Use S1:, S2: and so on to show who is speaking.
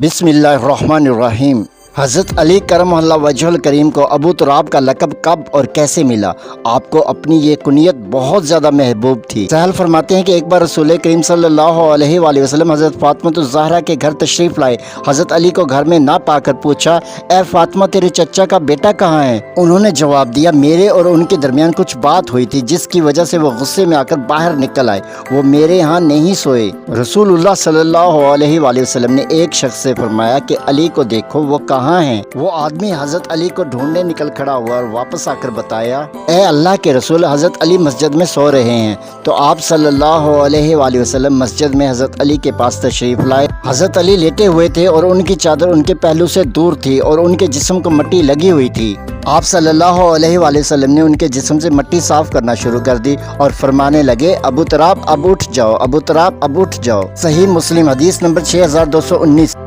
S1: बिस्मिल्लाहिर्रहमानिर्रहीम। हज़रत अली करम वजहुल करीम को अबू तुराब का लक़ब कब और कैसे मिला? आपको अपनी ये कुनियत बहुत ज़्यादा महबूब थी। सहल फरमाते हैं कि एक बार रसूल करीम सल्लल्लाहु अलैहि वसल्लम हज़रत फ़ातिमा ज़हरा के घर तशरीफ़ लाए। हज़रत अली को घर में ना पाकर पूछा, ए फ़ातिमा, तेरे चचा का बेटा कहाँ है? उन्होंने जवाब दिया, मेरे और उनके दरमियान कुछ बात हुई थी जिसकी वजह से वो गुस्से में आकर बाहर निकल आए। वो मेरे यहाँ नहीं सोए। रसूलुल्लाह सल्लल्लाहु अलैहि वसल्लम ने एक शख्स से फरमाया कि अली को देखो, वो कहाँ हैं? वो आदमी हजरत अली को ढूंढने निकल खड़ा हुआ और वापस आकर बताया, ए अल्लाह के रसूल, हजरत अली मस्जिद में सो रहे हैं। तो आप सल्लल्लाहु अलैहि वसल्लम मस्जिद में हजरत अली के पास तशरीफ लाए। हजरत अली लेटे हुए थे और उनकी चादर उनके पहलू से दूर थी और उनके जिस्म को मिट्टी लगी हुई थी। आप सल्लल्लाहु अलैहि वसल्लम ने उनके जिस्म से मिट्टी साफ करना शुरू कर दी और फरमाने लगे, अबू तुराब अब उठ जाओ, अबू तुराब अब उठ जाओ। सही मुस्लिम हदीस नंबर 6219।